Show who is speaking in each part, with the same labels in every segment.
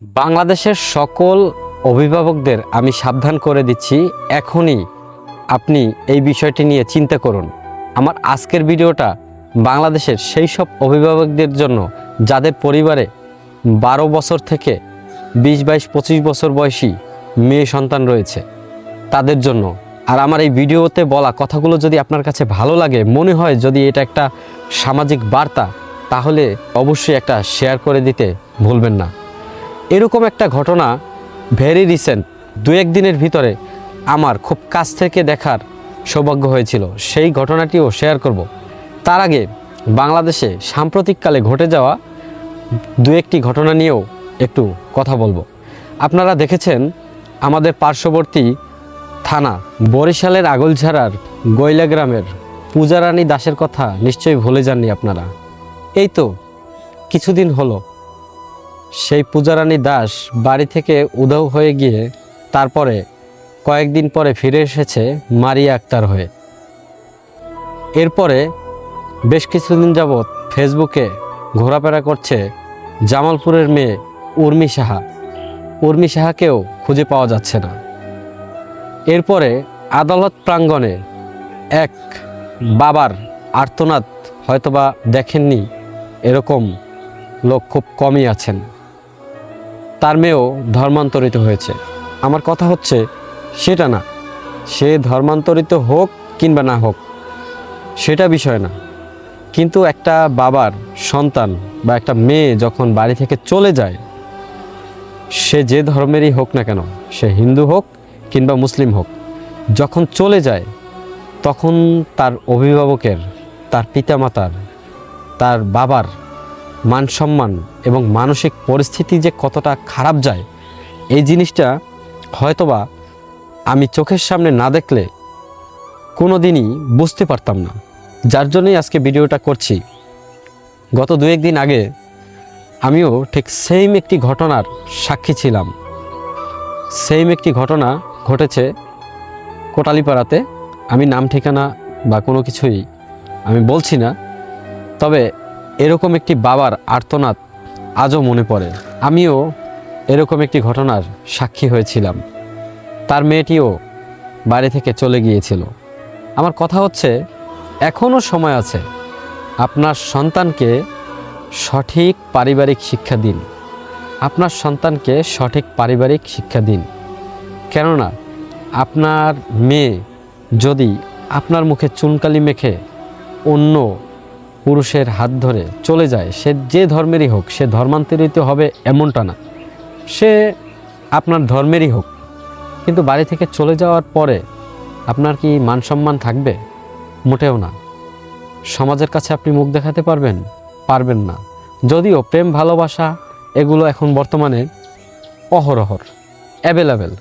Speaker 1: বাংলাদেশের সকল অভিভাবকদের আমি সাবধান করে দিচ্ছি, এখনই আপনি এই বিষয়টি নিয়ে চিন্তা করুন। আমার আজকের ভিডিওটা বাংলাদেশের সেই সব অভিভাবকদের জন্য যাদের পরিবারে 12 বছর থেকে 20, 22, 25 বছর বয়সী মেয়ে সন্তান রয়েছে, তাদের জন্য। আর আমার এই ভিডিওতে বলা কথাগুলো যদি আপনার কাছে ভালো লাগে, মনে হয় যদি এটা একটা সামাজিক বার্তা, তাহলে অবশ্যই একটা শেয়ার করে দিতে ভুলবেন না। এরকম একটা ঘটনা ভেরি রিসেন্ট, 2-1 দিনের ভিতরে আমার খুব কাছ থেকে দেখার সৌভাগ্য হয়েছিল। সেই ঘটনাটিও শেয়ার করব। তার আগে বাংলাদেশে সাম্প্রতিককালে ঘটে যাওয়া 2-1টি ঘটনা নিয়েও একটু কথা বলবো। আপনারা দেখেছেন আমাদের পার্শ্ববর্তী থানা বরিশালের আগলঝাড়ার গৈলা গ্রামের পূজারানী দাসের কথা নিশ্চয়ই ভুলে যাননি আপনারা। এই তো কিছুদিন হলো সেই পূজারানী দাস বাড়ি থেকে উধাও হয়ে গিয়ে তারপরে কয়েকদিন পরে ফিরে এসেছে মারিয়া আক্তার হয়ে। এরপরে বেশ কিছুদিন যাবৎ ফেসবুকে ঘোরাফেরা করছে জামালপুরের মেয়ে উর্মি সাহা। উর্মি সাহাকেও খুঁজে পাওয়া যাচ্ছে না। এরপরে আদালত প্রাঙ্গণে এক বাবার আর্তনাদ হয়তোবা দেখেননি এরকম লোক খুব কমই আছেন। তার মেয়েও ধর্মান্তরিত হয়েছে। আমার কথা হচ্ছে সেটা না, সে ধর্মান্তরিত হোক কিংবা না হোক সেটা বিষয় না, কিন্তু একটা বাবার সন্তান বা একটা মেয়ে যখন বাড়ি থেকে চলে যায়, সে যে ধর্মেরই হোক না কেন, সে হিন্দু হোক কিংবা মুসলিম হোক, যখন চলে যায় তখন তার অভিভাবকের, তার পিতামাতার, তার বাবার মান সম্মান এবং মানসিক পরিস্থিতি যে কতটা খারাপ যায়, এই জিনিসটা হয়তোবা আমি চোখের সামনে না দেখলে কোনো দিনই বুঝতে পারতাম না। যার জন্যই আজকে ভিডিওটা করছি। গত 2-1 দিন আগে আমিও ঠিক সেম একটি ঘটনার সাক্ষী ছিলাম। সেম একটি ঘটনা ঘটেছে কোটালীপাড়াতে। আমি নাম ঠিকানা বা কোনো কিছুই আমি বলছি না, তবে এরকম একটি বাবার আর্তনাদ আজও মনে পড়ে। আমিও এরকম একটি ঘটনার সাক্ষী হয়েছিলাম। তার মেয়েটিও বাড়ি থেকে চলে গিয়েছিল। আমার কথা হচ্ছে এখনও সময় আছে। আপনার সন্তানকে সঠিক পারিবারিক শিক্ষা দিন। আপনার সন্তানকে সঠিক পারিবারিক শিক্ষা দিন। কেননা আপনার মেয়ে যদি আপনার মুখে চুনকালি মেখে অন্য পুরুষের হাত ধরে চলে যায়, সে যে ধর্মেরই হোক, সে ধর্মান্তরিত হবে এমনটা না, সে আপনার ধর্মেরই হোক, কিন্তু বাড়ি থেকে চলে যাওয়ার পরে আপনার কি মান সম্মান থাকবে? মোটেও না। সমাজের কাছে আপনি মুখ দেখাতে পারবেন? পারবেন না। যদিও প্রেম ভালোবাসা এগুলো এখন বর্তমানে অহরহর অ্যাভেলেবেল।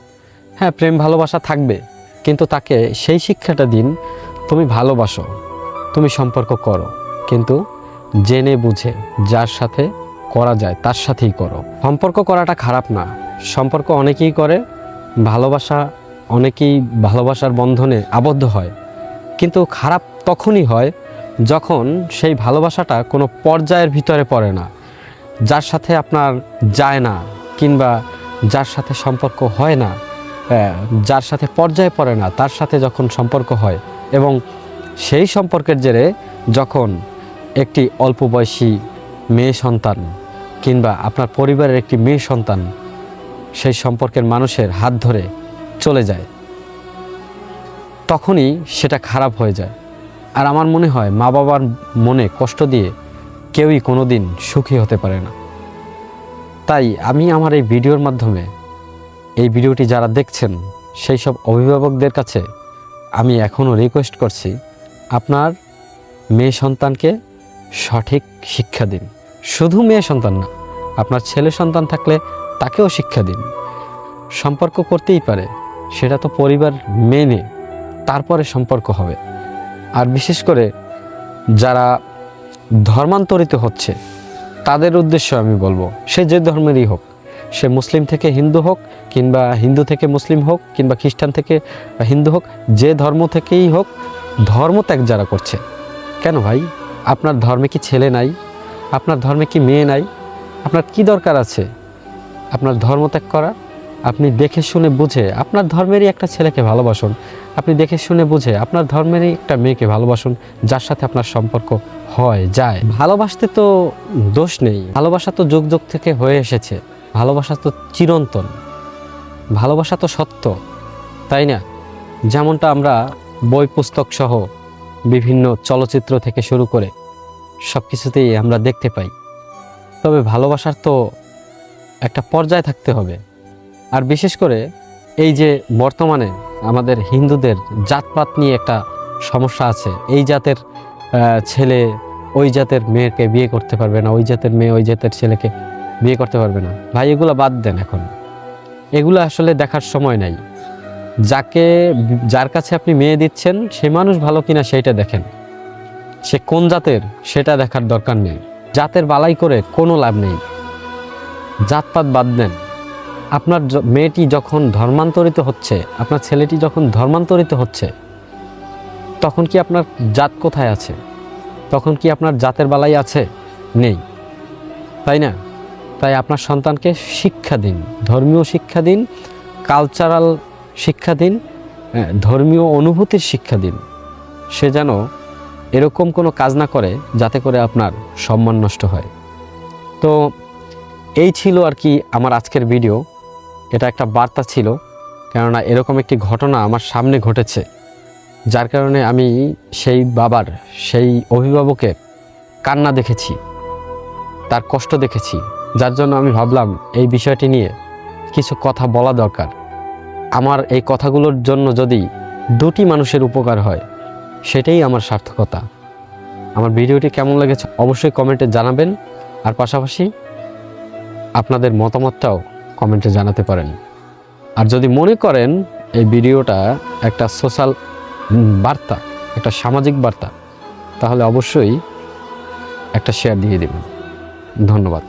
Speaker 1: হ্যাঁ, প্রেম ভালোবাসা থাকবে, কিন্তু তাকে সেই শিক্ষাটা দিন, তুমি ভালোবাসো, তুমি সম্পর্ক করো, কিন্তু জেনে বুঝে যার সাথে করা যায় তার সাথেই করো। সম্পর্ক করাটা খারাপ না। সম্পর্ক অনেকেই করে, ভালোবাসা অনেকেই ভালোবাসার বন্ধনে আবদ্ধ হয়, কিন্তু খারাপ তখনই হয় যখন সেই ভালোবাসাটা কোনো পর্যায়ের ভিতরে পড়ে না, যার সাথে আপনার যায় না কিংবা যার সাথে সম্পর্ক হয় না, যার সাথে পর্যায়ে পড়ে না, তার সাথে যখন সম্পর্ক হয় এবং সেই সম্পর্কের জেরে যখন একটি অল্প বয়সী মেয়ে সন্তান কিংবা আপনার পরিবারের একটি মেয়ে সন্তান সেই সম্পর্কের মানুষের হাত ধরে চলে যায়, তখনই সেটা খারাপ হয়ে যায়। আর আমার মনে হয় মা বাবার মনে কষ্ট দিয়ে কেউই কোনো দিন সুখী হতে পারে না। তাই আমি আমার এই ভিডিওর মাধ্যমে, এই ভিডিওটি যারা দেখছেন সেই সব অভিভাবকদের কাছে আমি এখনও রিকোয়েস্ট করছি, আপনার মেয়ে সন্তানকে সঠিক শিক্ষা দিন। শুধু মেয়ে সন্তান না, আপনার ছেলে সন্তান থাকলে তাকেও শিক্ষা দিন। সম্পর্ক করতেই পারে, সেটা তো পরিবার মেনে তারপরে সম্পর্ক হবে। আর বিশেষ করে যারা ধর্মান্তরিত হচ্ছে তাদের উদ্দেশ্য আমি বলবো, সে যে ধর্মেরই হোক, সে মুসলিম থেকে হিন্দু হোক কিংবা হিন্দু থেকে মুসলিম হোক কিংবা খ্রিস্টান থেকে হিন্দু হোক, যে ধর্ম থেকেই হোক, ধর্ম ত্যাগ যারা করছে, কেন ভাই আপনার ধর্মে কি ছেলে নাই? আপনার ধর্মে কি মেয়ে নাই? আপনার কি দরকার আছে আপনার ধর্ম ত্যাগ করা, আপনি দেখে শুনে বুঝে আপনার ধর্মেরই একটা ছেলেকে ভালোবাসুন, আপনি দেখে শুনে বুঝে আপনার ধর্মেরই একটা মেয়েকে ভালোবাসুন, যার সাথে আপনার সম্পর্ক হয় যায়। ভালোবাসতে তো দোষ নেই, ভালোবাসা তো যুগ যুগ থেকে হয়ে এসেছে, ভালোবাসা তো চিরন্তন, ভালোবাসা তো সত্য, তাই না? যেমনটা আমরা বই পুস্তক সহ বিভিন্ন চলচ্চিত্র থেকে শুরু করে সব কিছুতেই আমরা দেখতে পাই। তবে ভালোবাসার তো একটা পর্যায় থাকতে হবে। আর বিশেষ করে এই যে বর্তমানে আমাদের হিন্দুদের জাতপাত নিয়ে একটা সমস্যা আছে, এই জাতের ছেলে ওই জাতের মেয়েকে বিয়ে করতে পারবে না, ওই জাতের মেয়ে ওই জাতের ছেলেকে বিয়ে করতে পারবে না। ভাই এগুলো বাদ দেন, এখন এগুলো আসলে দেখার সময় নাই। যার কাছে আপনি মেয়ে দিচ্ছেন সে মানুষ ভালো কিনা সেইটা দেখেন, সে কোন জাতের সেটা দেখার দরকার নেই। জাতের বালাই করে কোনো লাভ নেই, জাতপাত বাদ দেন। আপনার মেয়েটি যখন ধর্মান্তরিত হচ্ছে, আপনার ছেলেটি যখন ধর্মান্তরিত হচ্ছে, তখন কি আপনার জাত কোথায় আছে? তখন কি আপনার জাতের বালাই আছে? নেই, তাই না? তাই আপনার সন্তানকে শিক্ষা দিন, ধর্মীয় শিক্ষা দিন, কালচারাল শিক্ষা দিন, ধর্মীয় অনুভূতির শিক্ষা দিন। সে যেন এরকম কোনো কাজ না করে যাতে করে আপনার সম্মান নষ্ট হয়। তো এই ছিল আর কি আমার আজকের ভিডিও। এটা একটা বার্তা ছিল, কেননা এরকম একটি ঘটনা আমার সামনে ঘটেছে, যার কারণে আমি সেই বাবার, সেই অভিভাবকের কান্না দেখেছি, তার কষ্ট দেখেছি, যার জন্য আমি ভাবলাম এই বিষয়টি নিয়ে কিছু কথা বলা দরকার। আমার এই কথাগুলোর জন্য যদি দুটি মানুষের উপকার হয়, সেটাই আমার সার্থকতা। আমার ভিডিওটি কেমন লেগেছে অবশ্যই কমেন্টে জানাবেন, আর পাশাপাশি আপনাদের মতামতটাও কমেন্টে জানাতে পারেন। আর যদি মনে করেন এই ভিডিওটা একটা সোশ্যাল বার্তা, একটা সামাজিক বার্তা, তাহলে অবশ্যই একটা শেয়ার দিয়ে দেবেন। ধন্যবাদ।